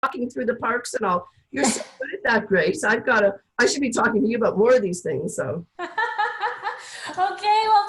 walking through the parks and all. You're so good at that, Grace. I should be talking to you about more of these things, so. Okay, well,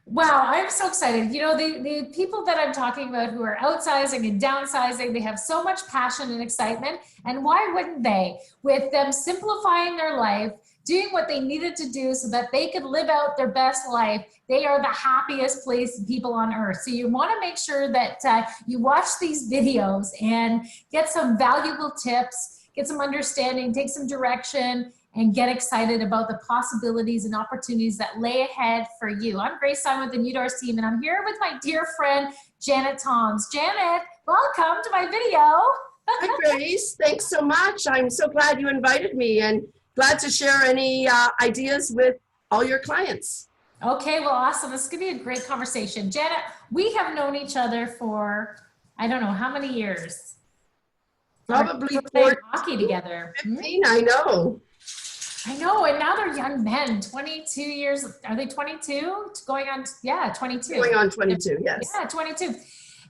wow, I'm so excited. You know, the people that I'm talking about who are outsizing and downsizing, they have so much passion and excitement. And why wouldn't they? With them simplifying their life, doing what they needed to do so that they could live out their best life, they are the happiest people on earth. So you want to make sure that you watch these videos and get some valuable tips, get some understanding, take some direction, and get excited about the possibilities and opportunities that lay ahead for you. I'm Grace, I'm with the New Doors team, and I'm here with my dear friend, Janet Toms. Janet, welcome to my video. Hi, Grace. Thanks so much. I'm so glad you invited me and glad to share any ideas with all your clients. Okay, well, awesome. This is going to be a great conversation. Janet, we have known each other for, I don't know, how many years? Probably playing hockey together. 15, I know. I know, and now they're young men, 22 years. Are they 22? Going on, yeah, 22. Going on 22, yes. Yeah, 22.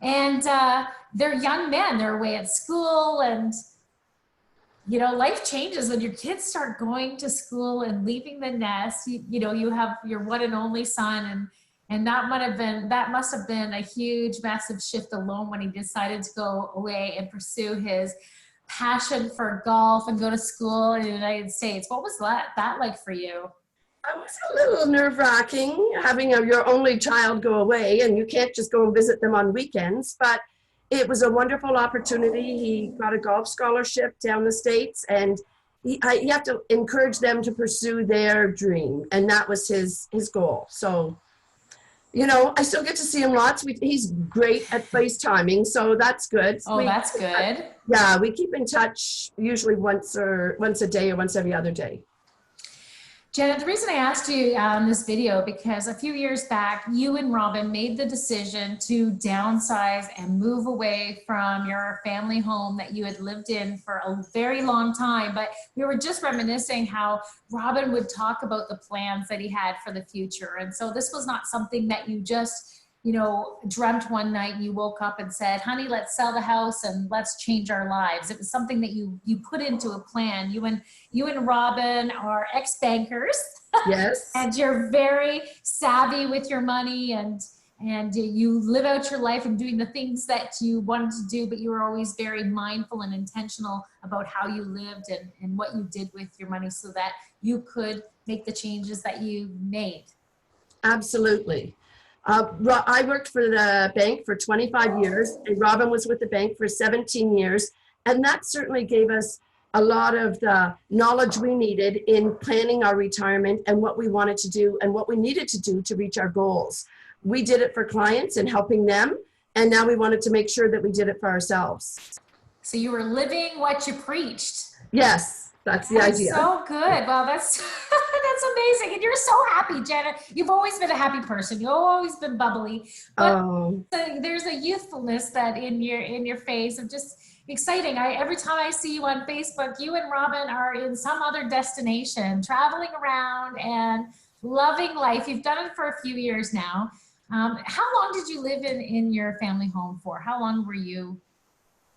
And they're young men. They're away at school, and you know, life changes when your kids start going to school and leaving the nest. You know, you have your one and only son, and that must have been a huge, massive shift alone when he decided to go away and pursue his passion for golf and go to school in the United States. What was that like for you? It was a little nerve-wracking having your only child go away, and you can't just go and visit them on weekends, but it was a wonderful opportunity. He got a golf scholarship down the States, and you have to encourage them to pursue their dream, and that was his goal. So, you know, I still get to see him lots. He's great at FaceTiming, so that's good. Oh, that's good. Yeah, we keep in touch usually once a day or once every other day. Janet, the reason I asked you on this video, because a few years back, you and Robin made the decision to downsize and move away from your family home that you had lived in for a very long time. But we were just reminiscing how Robin would talk about the plans that he had for the future. And so this was not something that you just, you know, dreamt one night and you woke up and said, honey, let's sell the house and let's change our lives. It was something that you put into a plan. You and Robin are ex-bankers. Yes. And you're very savvy with your money, and you live out your life and doing the things that you wanted to do, but you were always very mindful and intentional about how you lived and what you did with your money so that you could make the changes that you made. Absolutely. I worked for the bank for 25 years, and Robin was with the bank for 17 years. And that certainly gave us a lot of the knowledge we needed in planning our retirement and what we wanted to do and what we needed to do to reach our goals. We did it for clients and helping them, and now we wanted to make sure that we did it for ourselves. So you were living what you preached. Yes. That's the idea. So good. Well, that's that's amazing. And you're so happy, Janet. You've always been a happy person. You've always been bubbly. But there's a youthfulness that in your face of just exciting. Every time I see you on Facebook, you and Robin are in some other destination, traveling around and loving life. You've done it for a few years now. How long did you live in your family home for? How long were you?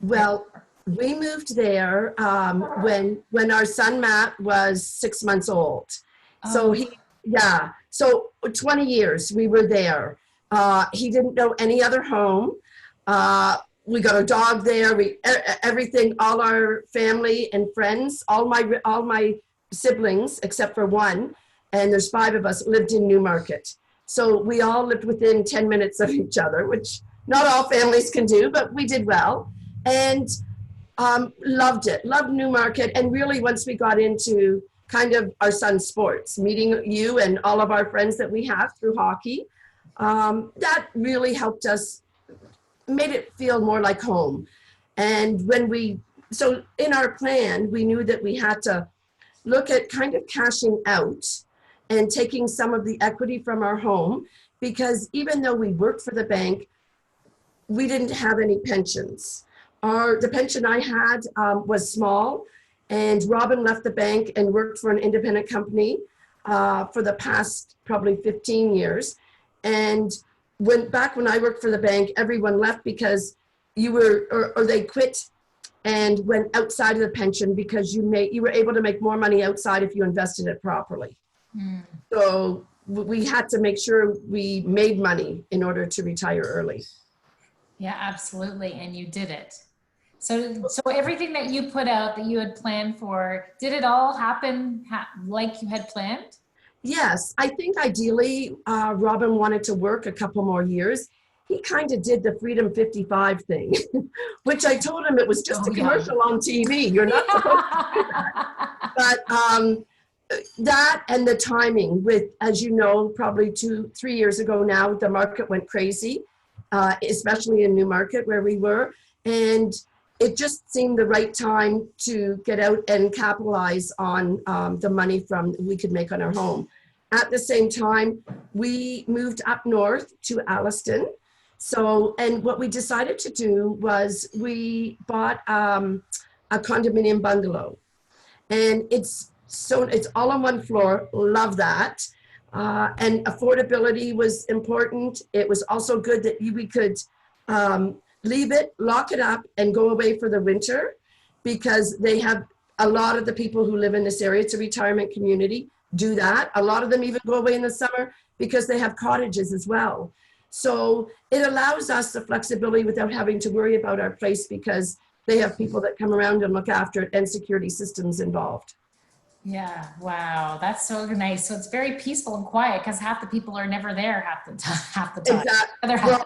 Well, we moved there when our son Matt was 6 months old. So so 20 years we were there. He didn't know any other home. We got a dog there. Everything, all our family and friends, all my siblings except for one, and there's 5 of us, lived in Newmarket. So we all lived within 10 minutes of each other, which not all families can do, but we did well. And loved it, loved Newmarket. And really once we got into kind of our son's sports, meeting you and all of our friends that we have through hockey, that really helped us, made it feel more like home. And so in our plan, we knew that we had to look at kind of cashing out and taking some of the equity from our home, because even though we worked for the bank, we didn't have any pensions. The pension I had was small, and Robin left the bank and worked for an independent company for the past probably 15 years. And back when I worked for the bank, everyone left because they quit and went outside of the pension because you were able to make more money outside if you invested it properly. So we had to make sure we made money in order to retire early. Yeah, absolutely. And you did it. So everything that you put out that you had planned for, did it all happen like you had planned? Yes, I think ideally Robin wanted to work a couple more years. He kind of did the Freedom 55 thing, which I told him it was just a commercial on TV. You're not supposed to do that. But that and the timing with, as you know, probably 2-3 years ago now, the market went crazy, especially in Newmarket where we were. And it just seemed the right time to get out and capitalize on the money we could make on our home. At the same time, we moved up north to Alliston. So, and what we decided to do was we bought a condominium bungalow, and it's all on one floor. Love that. And affordability was important. It was also good that we could leave it, lock it up, and go away for the winter, because they have a lot of the people who live in this area, it's a retirement community, do that. A lot of them even go away in the summer because they have cottages as well. So it allows us the flexibility without having to worry about our place, because they have people that come around and look after it and security systems involved. Yeah, wow, that's so nice. So it's very peaceful and quiet because half the people are never there half the time. Exactly. Well,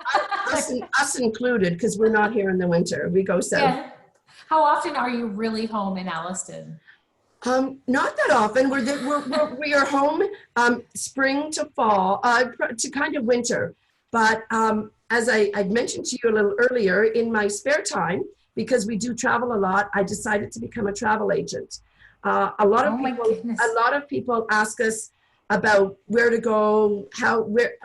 us included, because we're not here in the winter. We go south. Yeah. How often are you really home in Alliston? Not that often. We are home spring to fall, to kind of winter. But as I'd mentioned to you a little earlier, in my spare time, because we do travel a lot, I decided to become a travel agent. A lot of people ask us about where to go,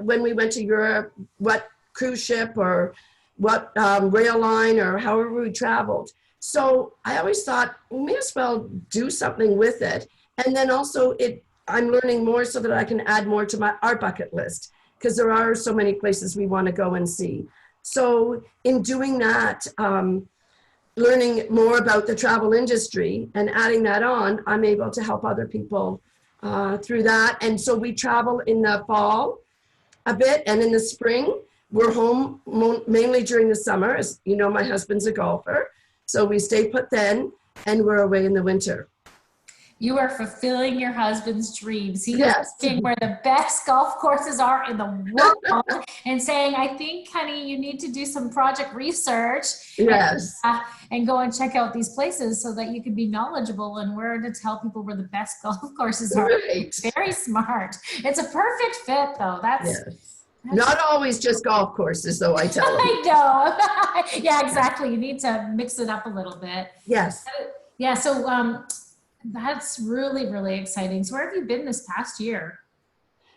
when we went to Europe, what cruise ship or what rail line or however we traveled. So I always thought we may as well do something with it. And then also I'm learning more so that I can add more to our bucket list, because there are so many places we want to go and see. So in doing that, learning more about the travel industry and adding that on, I'm able to help other people through that. And so we travel in the fall a bit, and in the spring, we're home mainly during the summer. As you know, my husband's a golfer, so we stay put then, and we're away in the winter. You are fulfilling your husband's dreams. He Yes. is looking where the best golf courses are in the world and saying, I think, honey, you need to do some project research. Yes. And go and check out these places so that you can be knowledgeable and where to tell people where the best golf courses are. Right. Very smart. It's a perfect fit, though. That's not always just golf courses, though, I tell them. I know. Yeah, exactly. You need to mix it up a little bit. Yes. Yeah, so that's really, really exciting. So where have you been this past year?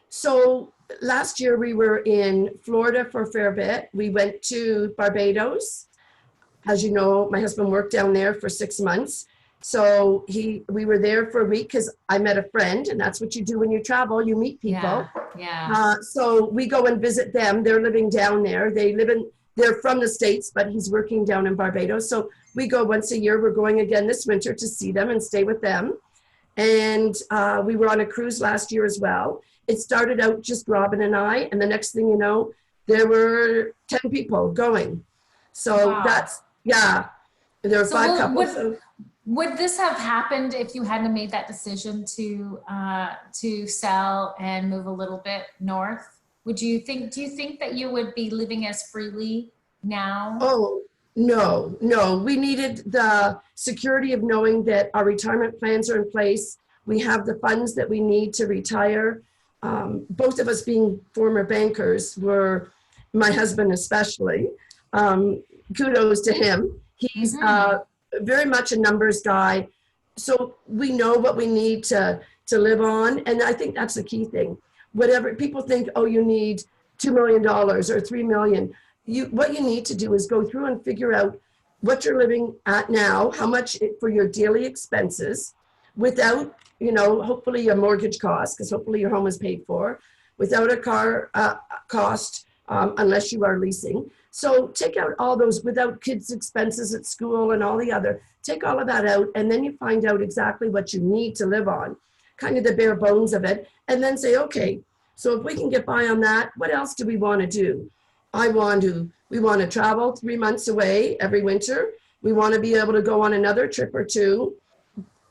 So last year we were in Florida for a fair bit. We went to Barbados. As you know, my husband worked down there for 6 months. So we were there for a week because I met a friend, and that's what you do when you travel, you meet people. Yeah. So we go and visit them. They're living down there. They're from the States, but he's working down in Barbados. So we go once a year. We're going again this winter to see them and stay with them. And we were on a cruise last year as well. It started out just Robin and I, and the next thing you know, there were 10 people going. So there were 5 couples. Would this have happened if you hadn't made that decision to sell and move a little bit north? Do you think that you would be living as freely now? Oh, no. We needed the security of knowing that our retirement plans are in place. We have the funds that we need to retire. Both of us being former bankers, my husband especially. Kudos to him. He's very much a numbers guy. So we know what we need to live on. And I think that's the key thing. Whatever people think, oh, you need $2 million or $3 million. What you need to do is go through and figure out what you're living at now, how much for your daily expenses, without, hopefully a mortgage cost, because hopefully your home is paid for, without a car cost, unless you are leasing. So take out all those without kids' expenses at school and all the other, take all of that out, and then you find out exactly what you need to live on, kind of the bare bones of it, and then say, okay, so if we can get by on that, what else do we want to do? We want to travel 3 months away every winter. We want to be able to go on another trip or two,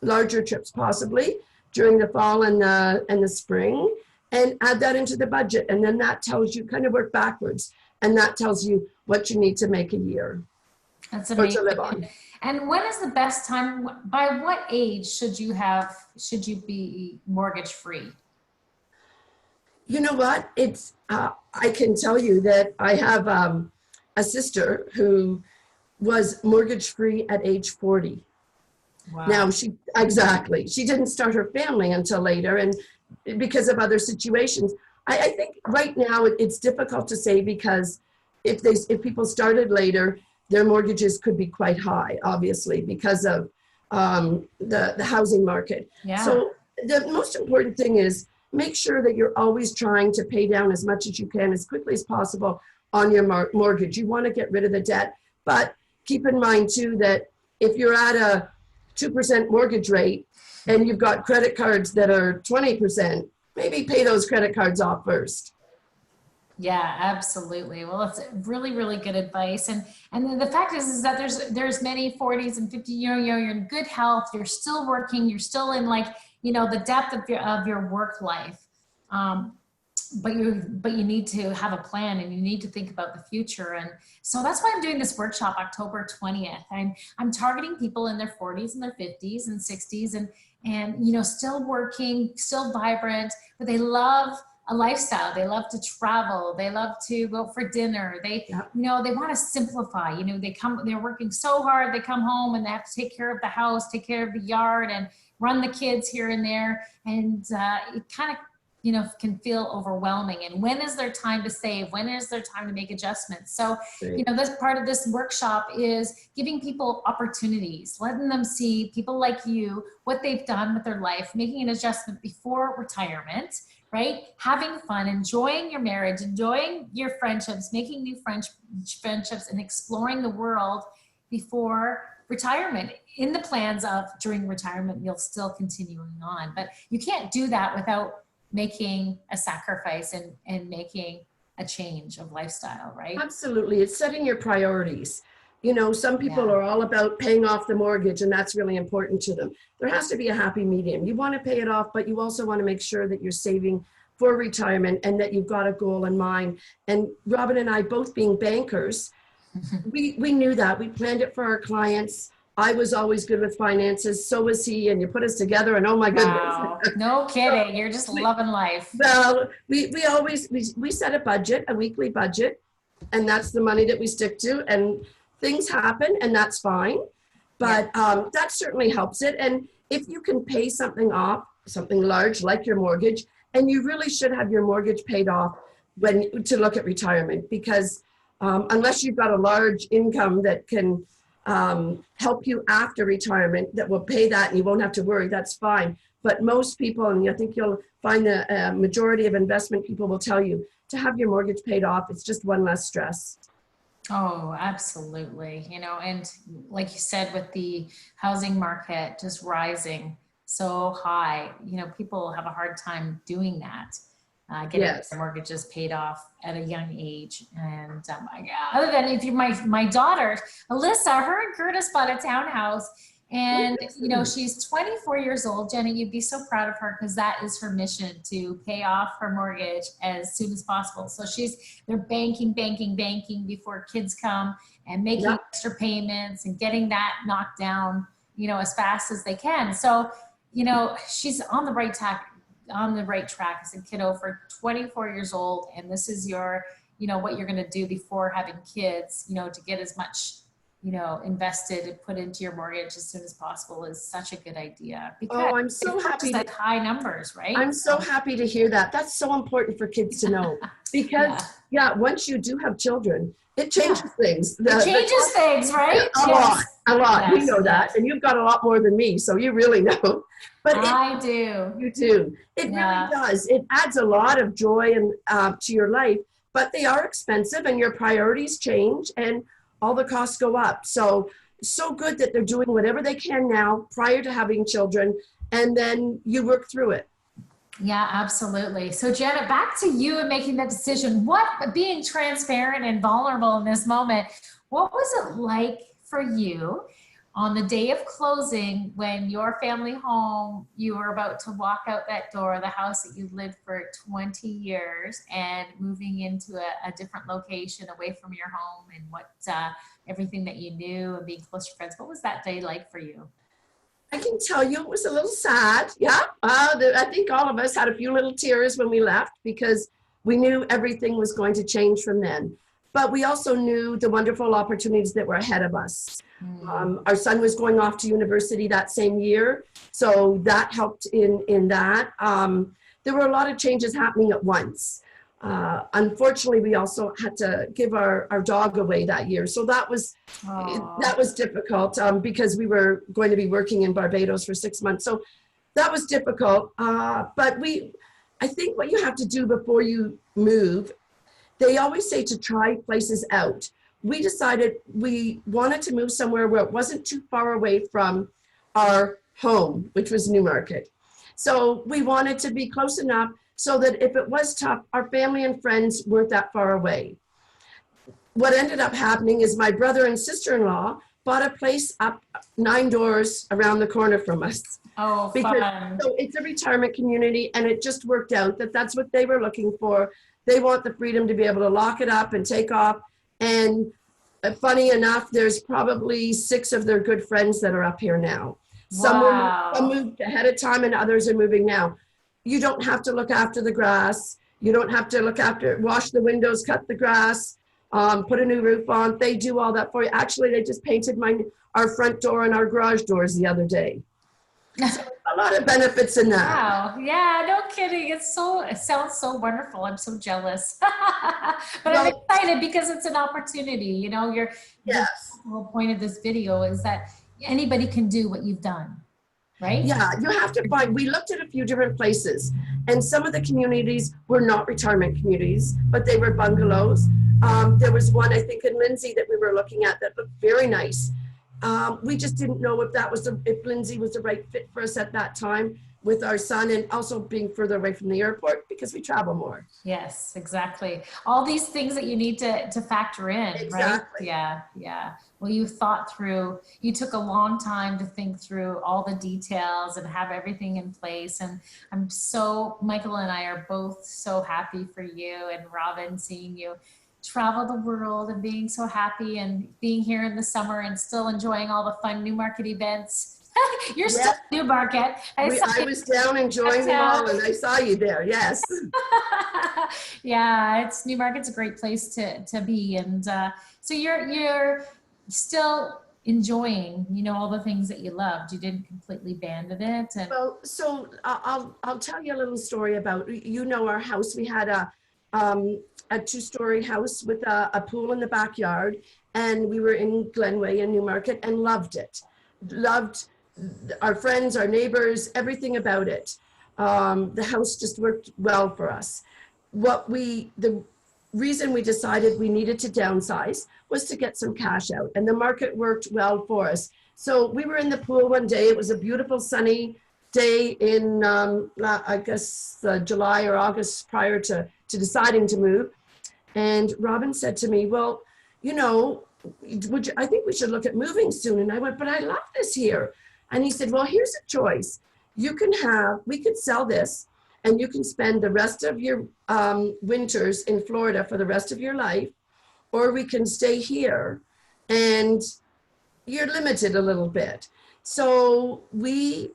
larger trips possibly, during the fall and the spring, and add that into the budget. And then that tells you, kind of work backwards, and that tells you what you need to make a year. That's or amazing. to live on. And when is the best time? By what age should you be mortgage free? You know what? It's I can tell you that I have a sister who was mortgage free at age 40. Wow. Now she didn't start her family until later, and because of other situations. I think right now it's difficult to say, because if people started later, their mortgages could be quite high, obviously, because of the housing market. Yeah. So the most important thing is make sure that you're always trying to pay down as much as you can, as quickly as possible on your mortgage. You want to get rid of the debt, but keep in mind too that if you're at a 2% mortgage rate and you've got credit cards that are 20%, maybe pay those credit cards off first. Yeah, absolutely. Well, it's really, really good advice. And then the fact is that there's many 40s and 50, you're in good health, you're still working, you're still in the depth of your work life. But you need to have a plan, and you need to think about the future. And so that's why I'm doing this workshop October 20th. I'm targeting people in their 40s and their 50s and 60s and still working, still vibrant, but they love a lifestyle. They love to travel. They love to go for dinner. They want to simplify. They're working so hard. They come home and they have to take care of the house, take care of the yard, and run the kids here and there. And it kind of can feel overwhelming. And when is their time to save? When is their time to make adjustments? So, this part of this workshop is giving people opportunities, letting them see people like you, what they've done with their life, making an adjustment before retirement, right? Having fun, enjoying your marriage, enjoying your friendships, making new friendships, and exploring the world before retirement. In the plans of during retirement, you'll still continuing on, but you can't do that without making a sacrifice and making a change of lifestyle, right? Absolutely. It's setting your priorities. Some people are all about paying off the mortgage, and that's really important to them. There has to be a happy medium. You want to pay it off, but you also want to make sure that you're saving for retirement and that you've got a goal in mind. And Robin and I, both being bankers, we knew that. We planned it for our clients. I was always good with finances. So was he. And you put us together and oh my goodness. Wow. No kidding. You're just loving life. Well, we set a budget, a weekly budget, and that's the money that we stick to. And things happen, and that's fine. But that certainly helps it. And if you can pay something off, something large like your mortgage, and you really should have your mortgage paid off to look at retirement, because unless you've got a large income that can help you after retirement, that will pay that and you won't have to worry, that's fine. But most people, and I think you'll find the majority of investment people will tell you, to have your mortgage paid off, it's just one less stress. Oh, absolutely. And like you said, with the housing market just rising so high, people have a hard time doing that. Getting their mortgages paid off at a young age. And other than if you're my daughter, Alyssa, her and Curtis bought a townhouse, and she's 24 years old. Jenny, you'd be so proud of her, because that is her mission, to pay off her mortgage as soon as possible. So they're banking before kids come, and making extra payments and getting that knocked down, as fast as they can. So, she's on the right track as a kiddo for 24 years old. And this is your, what you're going to do before having kids, to get as much, invested and put into your mortgage as soon as possible is such a good idea. Because I'm so happy at high numbers, right? I'm so happy to hear that. That's so important for kids to know, because once you do have children, it changes things. It changes things, right? A lot. Yes, We know that, and you've got a lot more than me, so you really know. But I do. You do. It really does. It adds a lot of joy and to your life. but they are expensive and your priorities change and all the costs go up. So good that they're doing whatever they can now prior to having children, and then you work through it. Yeah, absolutely. So Janet, back to you and making that decision. What, being transparent and vulnerable in this moment, what was it like for you on the day of closing when your family home, you were about to walk out that door, the house that you lived for 20 years and moving into a different location away from your home and what everything that you knew and being close to friends? What was that day like for you? I can tell you it was a little sad. Yeah. I think all of us had a few little tears when we left because we knew everything was going to change from then. But we also knew the wonderful opportunities that were ahead of us. Our son was going off to university that same year, so that helped in that. There were a lot of changes happening at once. Unfortunately, we also had to give our dog away that year, so that was difficult because we were going to be working in Barbados for 6 months. So that was difficult. But I think what you have to do before you move, they always say to try places out. We decided we wanted to move somewhere where it wasn't too far away from our home, which was Newmarket. So we wanted to be close enough so that if it was tough, our family and friends weren't that far away. What ended up happening is my brother and sister-in-law bought a place up 9 doors around the corner from us. Oh, fun. So it's a retirement community, and it just worked out that that's what they were looking for. They want the freedom to be able to lock it up and take off. And funny enough, there's probably 6 of their good friends that are up here now. Wow. Some moved ahead of time and others are moving now. You don't have to look after the grass. You don't have to wash the windows, cut the grass, put a new roof on. They do all that for you. Actually, they just painted our front door and our garage doors the other day. So a lot of benefits in that. Wow. Yeah, no kidding. It sounds so wonderful. I'm so jealous. But I'm excited because it's an opportunity. You know, Yes. The whole point of this video is that anybody can do what you've done, right? Yeah, you have to find, we looked at a few different places, and some of the communities were not retirement communities, but they were bungalows. There was one, I think, in Lindsay that we were looking at that looked very nice. We just didn't know if Lindsay was the right fit for us at that time with our son, and also being further away from the airport because we travel more. Yes, exactly. All these things that you need to factor in, exactly. Right? Yeah. Well, you took a long time to think through all the details and have everything in place. And Michael and I are both so happy for you and Robin, seeing you travel the world and being so happy and being here in the summer and still enjoying all the fun Newmarket events. You're still in Newmarket. I was down enjoying them all, and I saw you there. Yes. Yeah, Newmarket's a great place to be, and so you're still enjoying, all the things that you loved. You didn't completely abandon it. Well, so I'll tell you a little story about our house. We had a 2-story house with a pool in the backyard, and we were in Glenway in Newmarket and loved it. Loved our friends, our neighbors, everything about it. The house just worked well for us. The reason we decided we needed to downsize was to get some cash out, and the market worked well for us. So we were in the pool one day. It was a beautiful sunny day in, I guess, July or August prior to deciding to move. And Robin said to me, well, I think we should look at moving soon. And I went, but I love this here. And he said, well, here's a choice. We could sell this, and you can spend the rest of your winters in Florida for the rest of your life, or we can stay here and you're limited a little bit. So we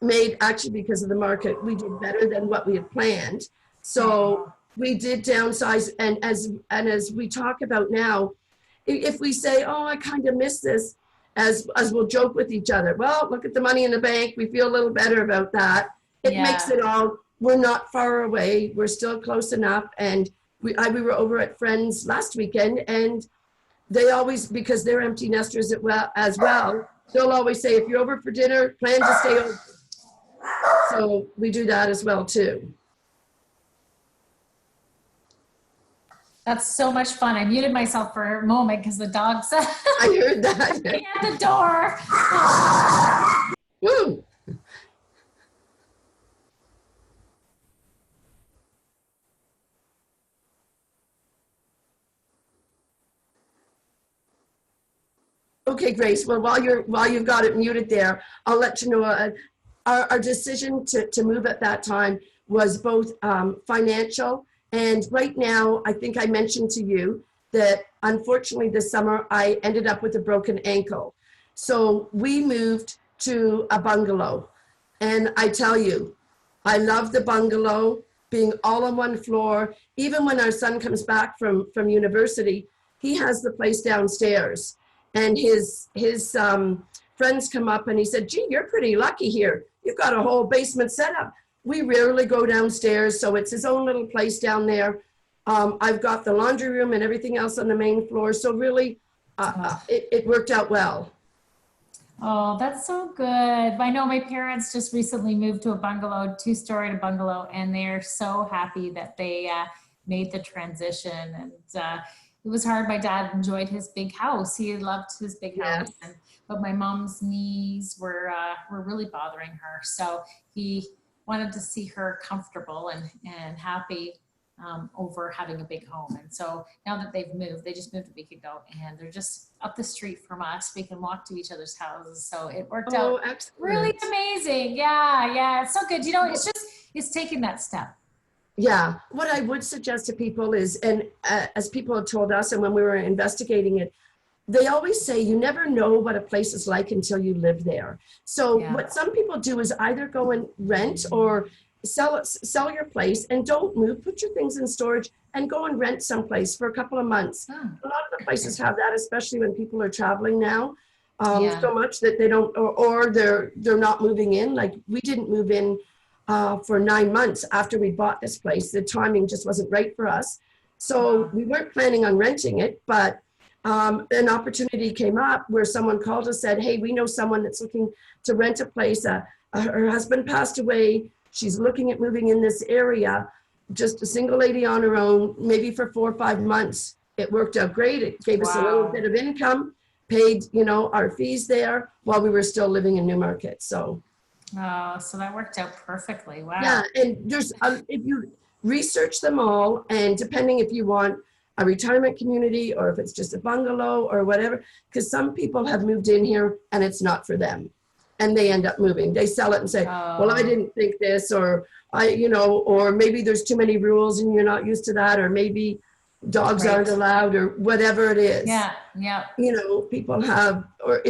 made, actually, because of the market, we did better than what we had planned. So we did downsize. And as we talk about now, if we say, oh, I kind of miss this, as we'll joke with each other, well, look at the money in the bank. We feel a little better about that. It makes it all, we're not far away. We're still close enough. And we were over at friends last weekend, and they always, because they're empty nesters as well, they'll always say, if you're over for dinner, plan to stay over. So we do that as well too. That's so much fun. I muted myself for a moment because the dog's I heard that. at the door. Woo! Okay, Grace. Well, while you've got it muted there, I'll let you know. Our decision to move at that time was both financial, and right now, I think I mentioned to you that unfortunately this summer I ended up with a broken ankle. So we moved to a bungalow, and I tell you, I love the bungalow, being all on one floor. Even when our son comes back from university, he has the place downstairs, and his friends come up and he said, "Gee, you're pretty lucky here. You've got a whole basement setup." We rarely go downstairs, so it's his own little place down there. I've got the laundry room and everything else on the main floor, so really, it worked out well. Oh, that's so good. I know my parents just recently moved to a bungalow, two-story bungalow, and they're so happy that they made the transition. And it was hard. My dad enjoyed his big house. He loved his big house. Yes. But my mom's knees were really bothering her. So he wanted to see her comfortable and happy over having a big home. And so now that they've moved, they just moved a week ago, and they're just up the street from us. We can walk to each other's houses. So it worked out really amazing. Yeah, it's so good. You know, it's taking that step. Yeah, what I would suggest to people is, and as people have told us, and when we were investigating it, they always say you never know what a place is like until you live there. So what some people do is either go and rent or sell your place and don't move, put your things in storage and go and rent someplace for a couple of months. A lot of the places have that, especially when people are traveling now so much that they don't, or they're not moving in. Like we didn't move in for 9 months after we bought this place. The timing just wasn't right for us. So we weren't planning on renting it, but an opportunity came up where someone called us, said, "Hey, we know someone that's looking to rent a place. Her husband passed away. She's looking at moving in this area, just a single lady on her own, maybe for 4 or 5 months." It worked out great. It gave us a little bit of income, paid, our fees there while we were still living in Newmarket. So that worked out perfectly. Wow. yeah, and there's if you research them all, and depending if you want a retirement community or if it's just a bungalow or whatever, because some people have moved in here and it's not for them, and they end up moving. They sell it and say, "Well, I didn't think this," or or maybe there's too many rules and you're not used to that, or maybe dogs aren't allowed, or whatever it is. Yeah. People have, or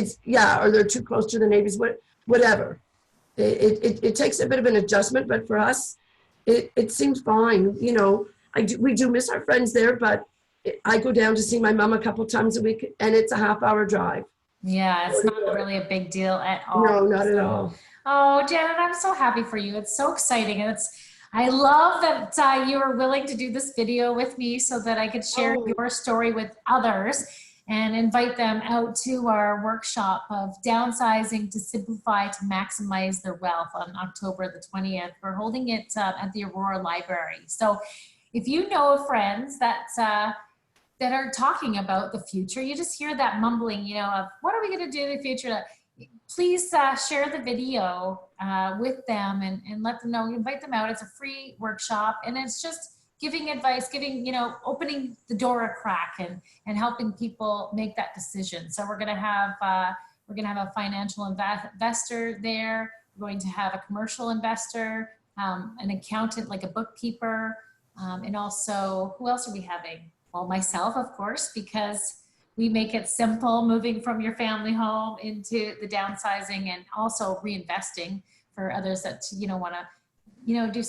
they're too close to the neighbors, whatever. It takes a bit of an adjustment, but for us, it seems fine. We do miss our friends there, but I go down to see my mom a couple times a week, and it's a half-hour drive. Yeah, it's not really a big deal at all. No, not at all. Oh, Janet, I'm so happy for you. It's so exciting. And I love that you were willing to do this video with me so that I could share your story with others and invite them out to our workshop of downsizing to simplify to maximize their wealth on October the 20th. We're holding it at the Aurora Library. So if you know of friends that are talking about the future, you just hear that mumbling, of what are we going to do in the future? Please share the video with them and let them know. Invite them out. It's a free workshop, and it's just giving advice, opening the door a crack and helping people make that decision. So we're going to have a financial investor there. We're going to have a commercial investor, an accountant, like a bookkeeper, and also, who else are we having? Well, myself, of course, because we make it simple moving from your family home into the downsizing, and also reinvesting for others that want to do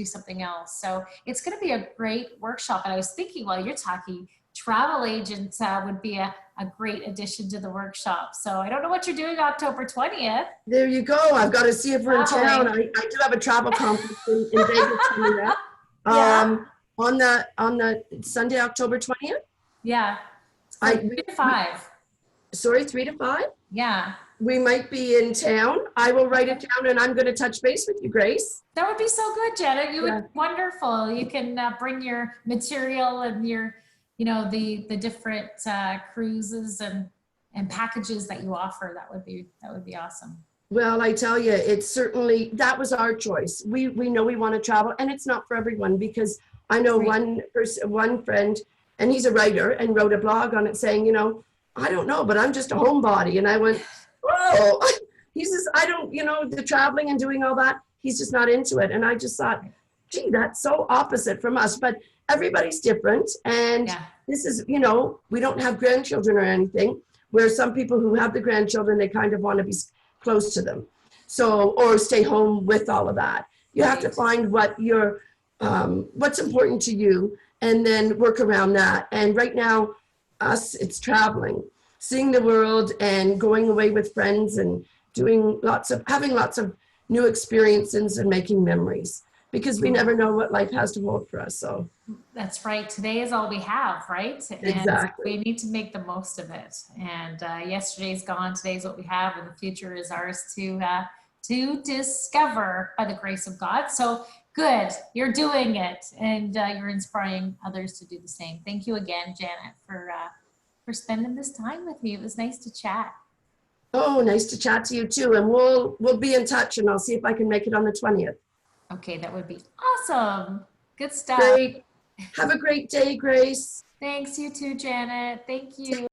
something else. So it's going to be a great workshop. And I was thinking, while you're talking, travel agents would be a great addition to the workshop. So I don't know what you're doing October 20th. There you go. I've got to see if we're in town. I do have a travel conference in Vegas coming up. On the Sunday, October 20th? Yeah. 3 to 5. Sorry, 3 to 5? Yeah. we might be in town. I will write it down and I'm going to touch base with you, Grace. That would be so good, Janet. You Yeah. would be wonderful. You can bring your material and your, you know, the different cruises and packages that you offer. That would be awesome. Well, I tell you, it's certainly, that was our choice. We know we want to travel, and it's not for everyone, because I know one friend, and he's a writer, and wrote a blog on it saying, you know, I don't know, but I'm just a homebody. And I went, whoa. He says, I don't, you know, the traveling and doing all that, he's just not into it. And I just thought, gee, that's so opposite from us. But everybody's different. And this is, you know, we don't have grandchildren or anything, where some people who have the grandchildren, they kind of want to be close to them. So, or stay home with all of that. You have to find what your, what's important to you, and then work around that. And right now, us, it's traveling, seeing the world and going away with friends and doing having lots of new experiences and making memories, because we never know what life has to hold for us. So that's right. Today is all we have, right? Exactly. And we need to make the most of it. And yesterday's gone. Today's what we have, and the future is ours to discover by the grace of God. So good, you're doing it, and you're inspiring others to do the same. Thank you again, Janet, for spending this time with me. It was nice to chat. Oh, nice to chat to you too. And we'll be in touch, and I'll see if I can make it on the 20th. Okay, that would be awesome. Good stuff. Great. Have a great day, Grace. Thanks, you too, Janet. Thank you.